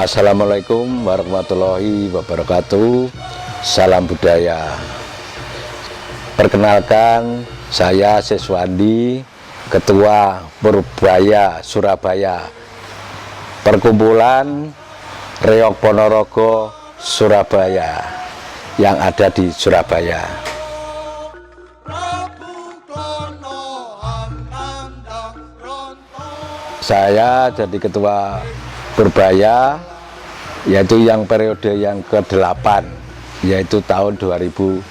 Assalamualaikum warahmatullahi wabarakatuh. Salam budaya. Perkenalkan, saya Siswandi, Ketua Purbaya Surabaya, Perkumpulan Reog Ponorogo Surabaya yang ada di Surabaya. Saya jadi Ketua Purbaya, yaitu yang periode yang ke-8, yaitu tahun 2015.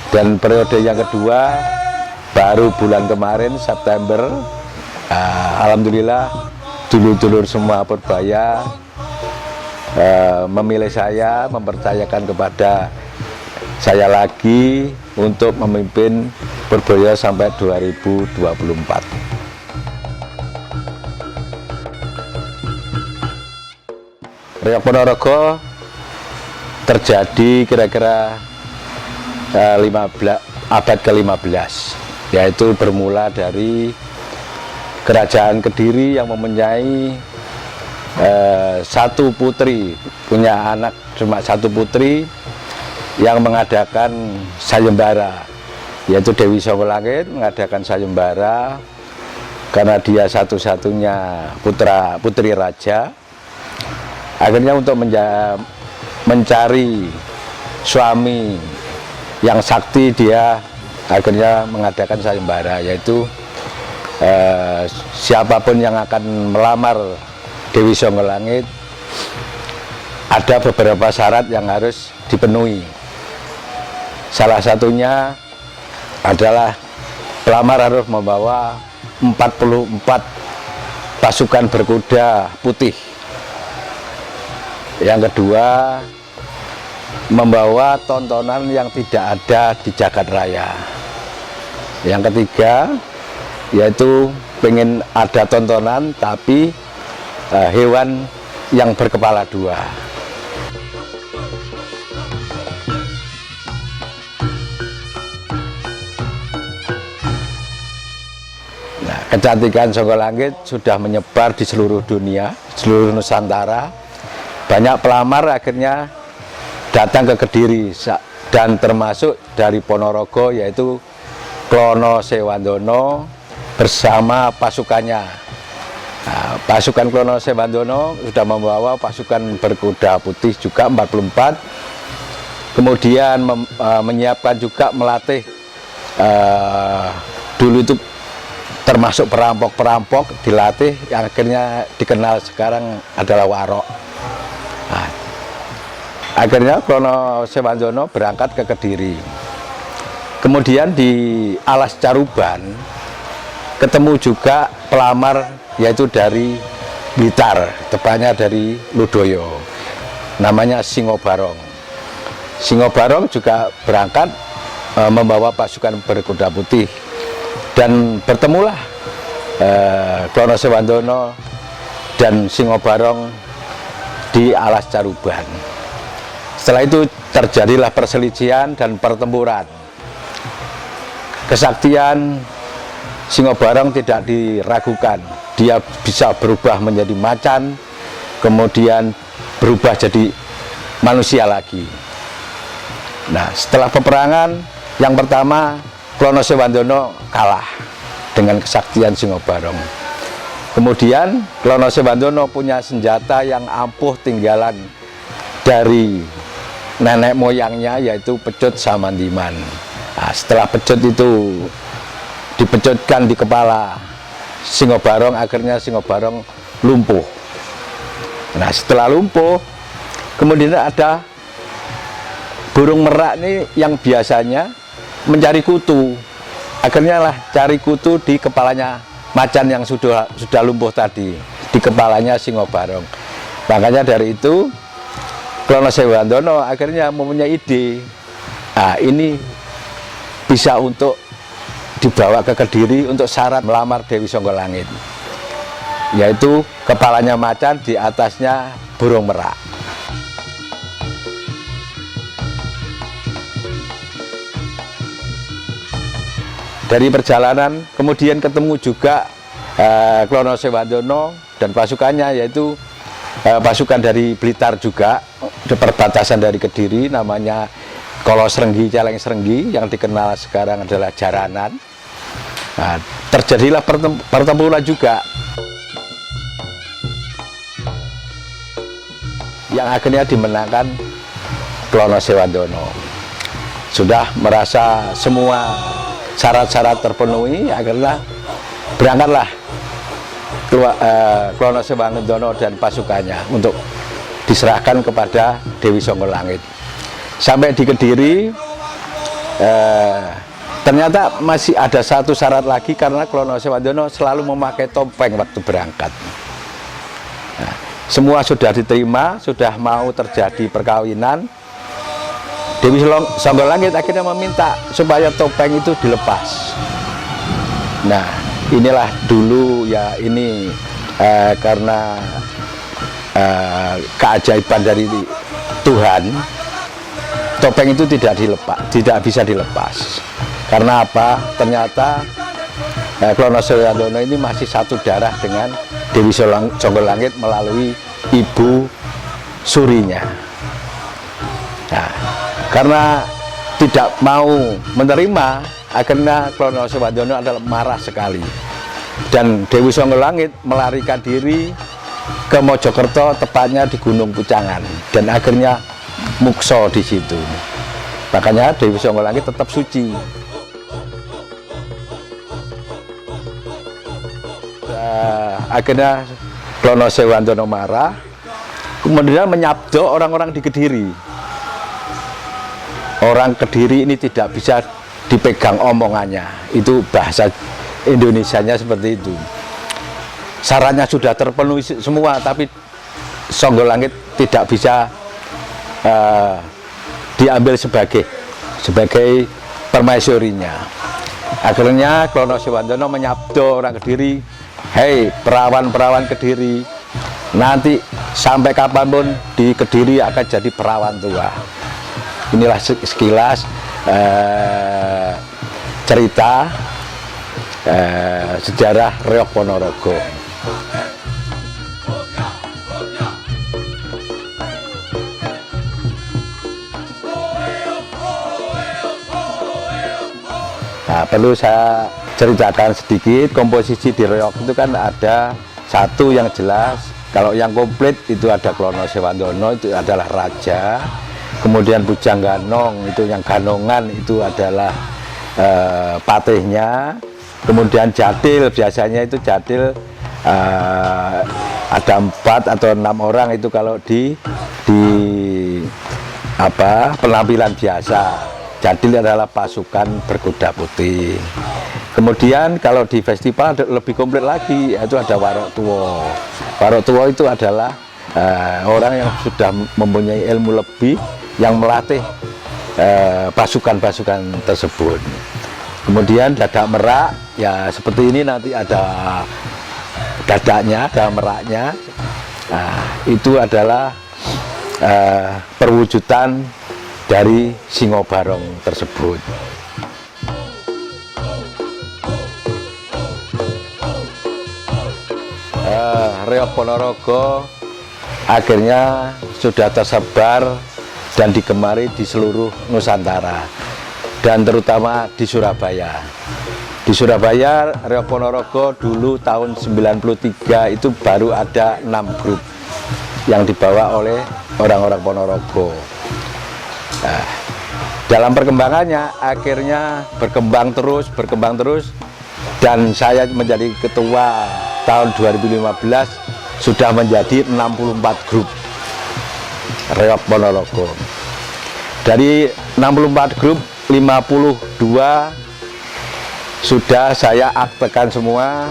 Dan periode yang kedua baru bulan kemarin September. Alhamdulillah dulur-dulur semua Purbaya memilih saya, mempercayakan kepada saya lagi untuk memimpin Purbaya sampai 2024. Reog Ponorogo terjadi kira-kira abad ke-15, yaitu bermula dari Kerajaan Kediri yang mempunyai satu putri, punya anak cuma satu putri, yang mengadakan sayembara, yaitu Dewi Songgolangit mengadakan sayembara karena dia satu-satunya putri raja. Akhirnya untuk mencari suami yang sakti, dia akhirnya mengadakan sayembara, yaitu siapapun yang akan melamar Dewi Songgolangit ada beberapa syarat yang harus dipenuhi. Salah satunya adalah pelamar harus membawa 44 pasukan berkuda putih. Yang kedua, membawa tontonan yang tidak ada di jagat raya. Yang ketiga, yaitu pengen ada tontonan tapi hewan yang berkepala dua. Nah, kecantikan Songgolangit sudah menyebar di seluruh dunia, seluruh Nusantara. Banyak pelamar akhirnya datang ke Kediri, dan termasuk dari Ponorogo, yaitu Klono Sewandono bersama pasukannya. Nah, pasukan Klono Sewandono sudah membawa pasukan berkuda putih juga 44, kemudian menyiapkan juga melatih dulu itu termasuk perampok-perampok, dilatih, yang akhirnya dikenal sekarang adalah warok. Nah, akhirnya Klono Sewandono berangkat ke Kediri. Kemudian di Alas Caruban ketemu juga pelamar, yaitu dari Blitar, tepatnya dari Ludoyo, namanya Singobarong. Singobarong juga berangkat membawa pasukan berkuda putih, dan bertemulah Klono Sewandono dan Singobarong di Alas Caruban. Setelah itu terjadilah perselisihan dan pertempuran. Kesaktian Singobarong tidak diragukan, dia bisa berubah menjadi macan, kemudian berubah jadi manusia lagi. Nah, setelah peperangan yang pertama, Klono Sewandono kalah dengan kesaktian Singobarong. Kemudian Klono Sewandono punya senjata yang ampuh tinggalan dari nenek moyangnya, yaitu pecut Samandiman. Nah, setelah pecut itu dipecutkan di kepala Singobarong, akhirnya Singobarong lumpuh. Nah, setelah lumpuh, kemudian ada burung merak nih yang biasanya mencari kutu. Akhirnya lah cari kutu di kepalanya macan yang sudah lumpuh tadi, di kepalanya Singobarong. Makanya dari itu Klono Sewandono akhirnya mempunyai ide, nah ini bisa untuk dibawa ke Kediri untuk syarat melamar Dewi Songgolangit, yaitu kepalanya macan, di atasnya burung merak. dari perjalanan kemudian ketemu juga Klono Sewandono dan pasukannya, yaitu pasukan dari Blitar juga, di perbatasan dari Kediri, namanya Kolo Srenggi, Celeng Srenggi, yang dikenal sekarang adalah Jaranan. Nah, terjadilah pertempuran juga yang akhirnya dimenangkan Klono Sewandono. Sudah merasa semua syarat-syarat terpenuhi, akhirnya berangkatlah Klono Sewandono dan pasukannya untuk diserahkan kepada Dewi Songgolangit. Sampai di Kediri, ternyata masih ada satu syarat lagi, karena Klono Sewandono selalu memakai topeng waktu berangkat. Nah, semua sudah diterima, sudah mau terjadi perkawinan. Dewi Songgolangit akhirnya meminta supaya topeng itu dilepas. Nah, inilah dulu ya, ini karena keajaiban dari Tuhan, topeng itu tidak bisa dilepas. Karena apa? Ternyata Klono Sewandono ini masih satu darah dengan Dewi Songgolangit melalui ibu surinya. Nah, karena tidak mau menerima, akhirnya Klono Sewandono adalah marah sekali, dan Dewi Songgolangit melarikan diri ke Mojokerto, tepatnya di Gunung Pucangan, dan akhirnya mukso di situ. Makanya Dewi Songgolangit tetap suci. Akhirnya Klono Sewandono marah, kemudian menyabdo orang-orang di Kediri. Orang Kediri ini tidak bisa dipegang omongannya, itu bahasa Indonesianya seperti itu. Syaratnya sudah terpenuhi semua, tapi Songgolangit tidak bisa diambil sebagai permaisurinya. Akhirnya Klono Sewandono menyabdo orang Kediri, hei perawan-perawan Kediri, nanti sampai kapanpun di Kediri akan jadi perawan tua. Inilah sekilas cerita sejarah Reog Ponorogo. Nah, perlu saya ceritakan sedikit komposisi di Reog itu kan ada satu yang jelas. Kalau yang komplit itu ada Klono Sewandono, itu adalah raja. Kemudian Bujang Ganong, itu yang ganongan, itu adalah patihnya. Kemudian Jadil, biasanya itu Jadil ada 4 atau 6 orang itu kalau di penampilan biasa. Jadil adalah pasukan berkuda putih. Kemudian kalau di festival lebih komplit lagi, yaitu ada Warok Tuwo. Warok Tuwo itu adalah orang yang sudah mempunyai ilmu lebih, yang melatih pasukan-pasukan tersebut. Kemudian Dadak Merak, ya seperti ini, nanti ada dadaknya, ada meraknya. Nah, itu adalah perwujudan dari Singo Barong tersebut. Reog Ponorogo akhirnya sudah tersebar dan digemari di seluruh Nusantara, dan terutama di Surabaya. Di Surabaya, Reog Ponorogo dulu tahun 93 itu baru ada 6 grup yang dibawa oleh orang-orang Ponorogo. Nah, dalam perkembangannya akhirnya berkembang terus, dan saya menjadi ketua tahun 2015 sudah menjadi 64 grup Reog Ponorogo. Dari 64 grup, 52 sudah saya aktekan semua,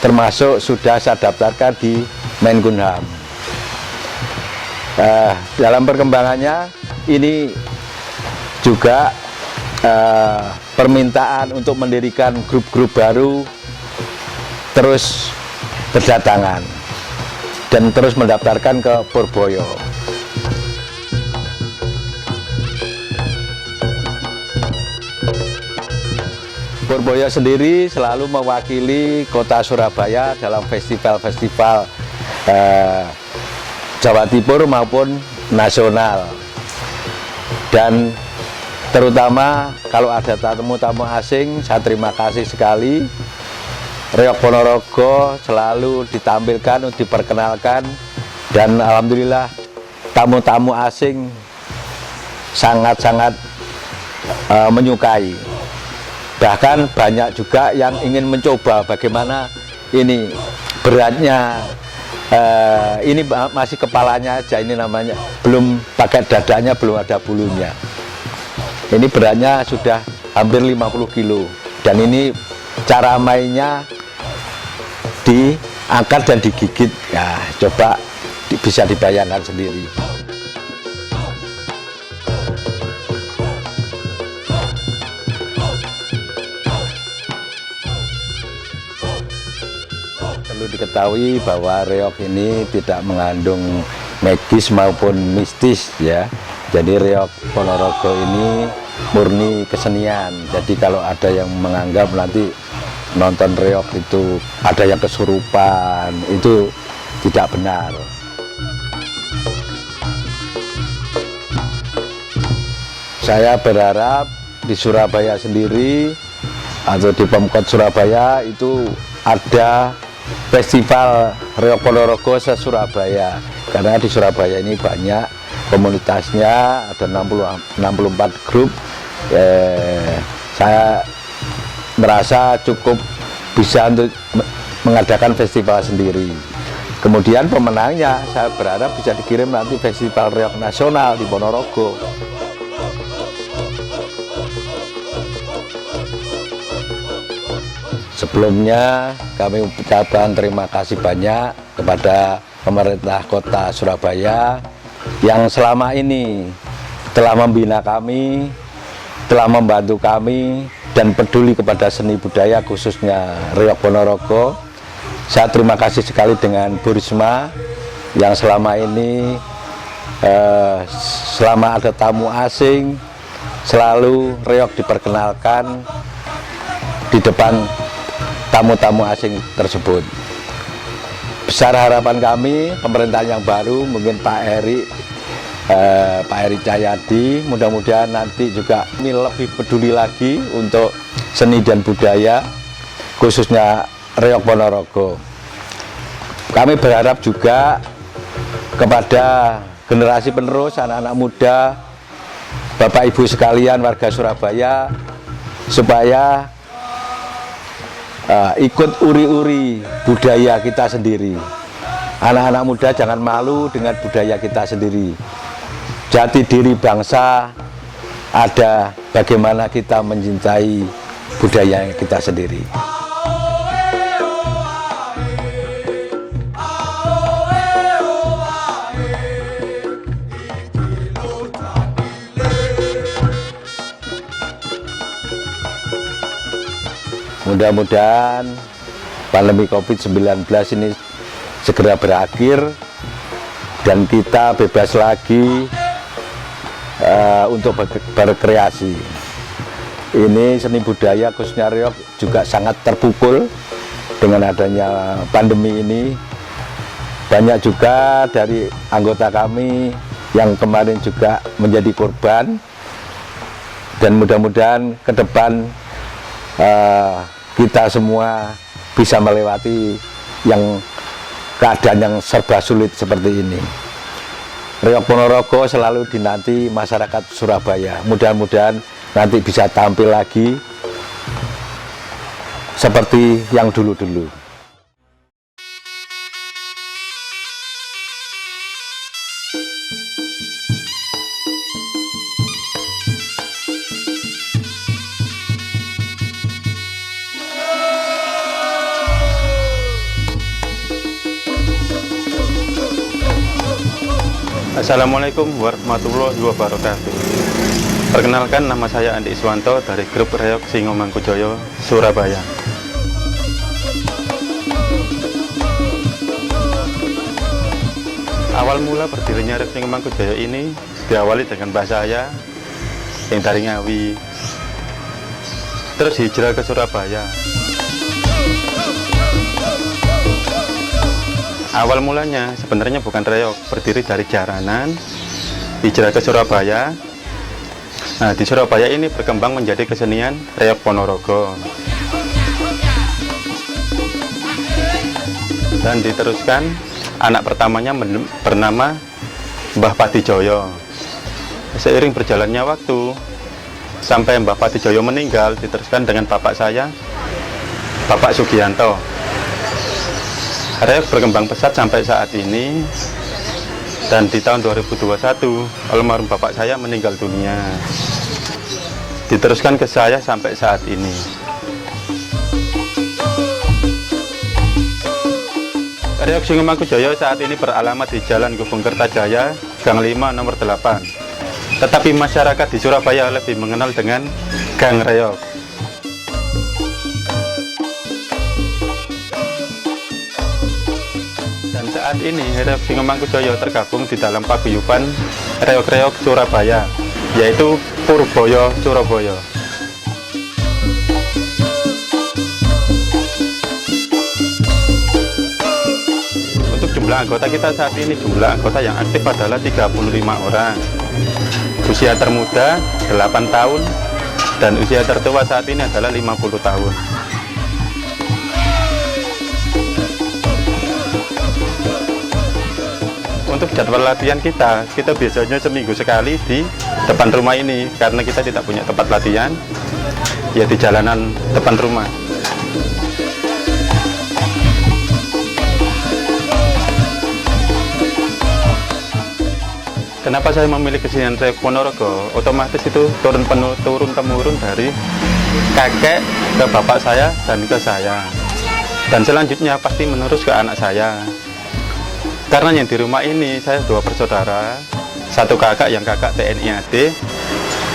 termasuk sudah saya daftarkan di Menkumham. Dalam perkembangannya ini juga permintaan untuk mendirikan grup-grup baru terus berdatangan dan terus mendaftarkan ke Purboyo. Purboyo sendiri selalu mewakili kota Surabaya dalam festival-festival Jawa Timur maupun nasional. Dan terutama kalau ada tamu-tamu asing, saya terima kasih sekali. Reog Ponorogo selalu ditampilkan, diperkenalkan, dan alhamdulillah tamu-tamu asing sangat-sangat menyukai. Bahkan banyak juga yang ingin mencoba bagaimana ini beratnya. Ini masih kepalanya aja, ini namanya belum pakai dadanya, belum ada bulunya. Ini beratnya sudah hampir 50 kilo, dan ini cara mainnya diangkat dan digigit. Ya, coba bisa dibayangkan sendiri. Perlu diketahui bahwa reog ini tidak mengandung magis maupun mistis ya. Jadi reog Ponorogo ini murni kesenian. Jadi kalau ada yang menganggap nanti nonton reog itu ada yang kesurupan, itu tidak benar. Saya berharap di Surabaya sendiri atau di Pemkot Surabaya itu ada festival reog Ponorogo se-Surabaya, karena di Surabaya ini banyak komunitasnya, ada 64 grup. Saya merasa cukup bisa untuk mengadakan festival sendiri. Kemudian pemenangnya saya berharap bisa dikirim nanti festival reog nasional di Ponorogo. Sebelumnya kami ucapkan terima kasih banyak kepada pemerintah kota Surabaya yang selama ini telah membina kami, telah membantu kami, dan peduli kepada seni budaya khususnya reog Ponorogo. Saya terima kasih sekali dengan Bu Risma yang selama ini selama ada tamu asing selalu reog diperkenalkan di depan tamu-tamu asing tersebut. Besar harapan kami pemerintahan yang baru, mungkin Pak Eri Cahyadi, mudah-mudahan nanti juga ini lebih peduli lagi untuk seni dan budaya khususnya reog Ponorogo. Kami berharap juga kepada generasi penerus, anak-anak muda, Bapak Ibu sekalian warga Surabaya, supaya ikut uri-uri budaya kita sendiri. Anak-anak muda jangan malu dengan budaya kita sendiri. Jati diri bangsa ada bagaimana kita mencintai budaya kita sendiri. Mudah-mudahan pandemi COVID-19 ini segera berakhir dan kita bebas lagi untuk berkreasi. Ini seni budaya khususnya reog juga sangat terpukul dengan adanya pandemi ini. Banyak juga dari anggota kami yang kemarin juga menjadi korban, dan mudah-mudahan ke depan kita semua bisa melewati keadaan yang serba sulit seperti ini. Reog Ponorogo selalu dinanti masyarakat Surabaya. Mudah-mudahan nanti bisa tampil lagi seperti yang dulu-dulu. Assalamualaikum warahmatullahi wabarakatuh. Perkenalkan, nama saya Andi Iswanto dari grup reog Singo Mangkujoyo, Surabaya. Awal mula berdirinya reog Singo Mangkujoyo ini diawali dengan mbah saya yang dari Ngawi. terus hijrah ke Surabaya. Awal mulanya sebenarnya bukan reog, berdiri dari jaranan, hijrah ke Surabaya. Nah, di Surabaya ini berkembang menjadi kesenian reog Ponorogo. Dan diteruskan, anak pertamanya bernama Mbah Patijoyo. Seiring berjalannya waktu, sampai Mbah Patijoyo meninggal, diteruskan dengan bapak saya, Bapak Sugianto. Reog berkembang pesat sampai saat ini, dan di tahun 2021 almarhum bapak saya meninggal dunia. Diteruskan ke saya sampai saat ini. Reog Singomangkujoyo saat ini beralamat di Jalan Gubeng Kertajaya, Gang 5 nomor 8. Tetapi masyarakat di Surabaya lebih mengenal dengan Gang Reog. Saat ini Reog Singomangkujoyo tergabung di dalam paguyuban reog-reog Surabaya, yaitu Purboyo Surabaya. Untuk jumlah anggota kita saat ini, jumlah anggota yang aktif adalah 35 orang. Usia termuda 8 tahun dan usia tertua saat ini adalah 50 tahun. Untuk jadwal latihan kita biasanya seminggu sekali di depan rumah ini, karena kita tidak punya tempat latihan, ya di jalanan depan rumah. Kenapa saya memilih kesenian reog Ponorogo? Otomatis itu turun-temurun dari kakek ke bapak saya dan ke saya, dan selanjutnya pasti menerus ke anak saya. Karena yang di rumah ini saya 2 bersaudara, 1 kakak yang kakak TNI AD,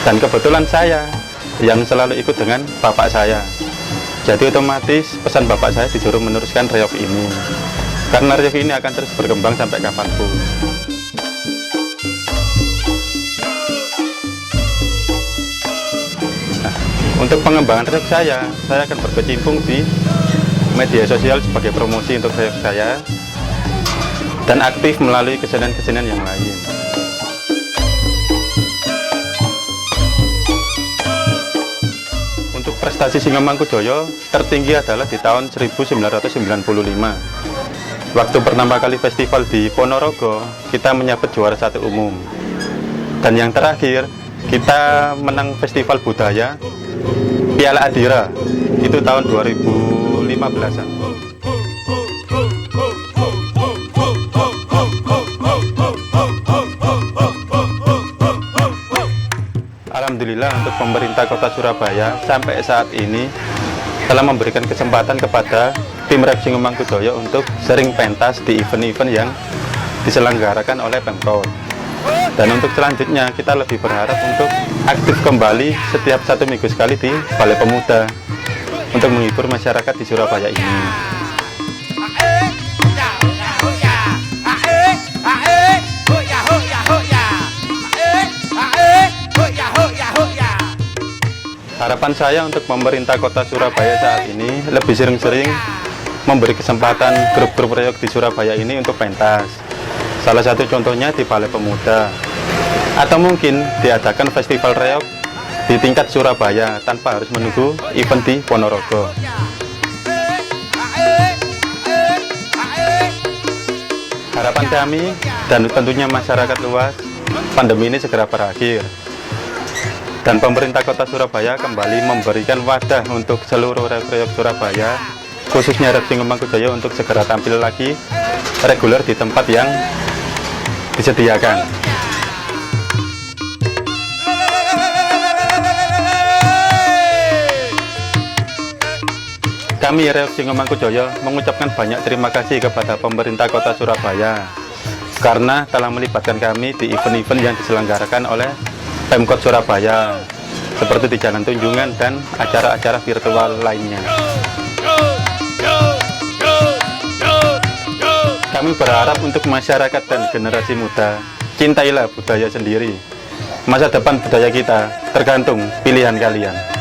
dan kebetulan saya yang selalu ikut dengan bapak saya. Jadi otomatis pesan bapak saya disuruh meneruskan reog ini, karena reog ini akan terus berkembang sampai kapanpun. Nah, untuk pengembangan reog saya akan berkecimpung di media sosial sebagai promosi untuk reog saya, dan aktif melalui kesenian-kesenian yang lain. Untuk prestasi Singomangkujoyo tertinggi adalah di tahun 1995. Waktu pertama kali festival di Ponorogo, kita menyabet juara 1 umum. Dan yang terakhir, kita menang festival budaya Piala Adira, itu tahun 2015-an. Alhamdulillah, untuk pemerintah Kota Surabaya sampai saat ini telah memberikan kesempatan kepada tim reog Singomangkujoyo untuk sering pentas di event-event yang diselenggarakan oleh Pemkot. Dan untuk selanjutnya kita lebih berharap untuk aktif kembali setiap 1 minggu sekali di Balai Pemuda untuk menghibur masyarakat di Surabaya ini. Harapan saya untuk pemerintah Kota Surabaya saat ini lebih sering-sering memberi kesempatan grup-grup reog di Surabaya ini untuk pentas. Salah satu contohnya di Balai Pemuda, atau mungkin diadakan festival reog di tingkat Surabaya tanpa harus menunggu event di Ponorogo. Harapan kami dan tentunya masyarakat luas, pandemi ini segera berakhir dan pemerintah Kota Surabaya kembali memberikan wadah untuk seluruh reog-reog Surabaya, khususnya reog Singomangkujoyo, untuk segera tampil lagi reguler di tempat yang disediakan. Kami reog Singomangkujoyo mengucapkan banyak terima kasih kepada pemerintah Kota Surabaya karena telah melibatkan kami di event-event yang diselenggarakan oleh Pemkot Surabaya, seperti di Jalan Tunjungan dan acara-acara virtual lainnya. Kami berharap untuk masyarakat dan generasi muda, cintailah budaya sendiri. Masa depan budaya kita tergantung pilihan kalian.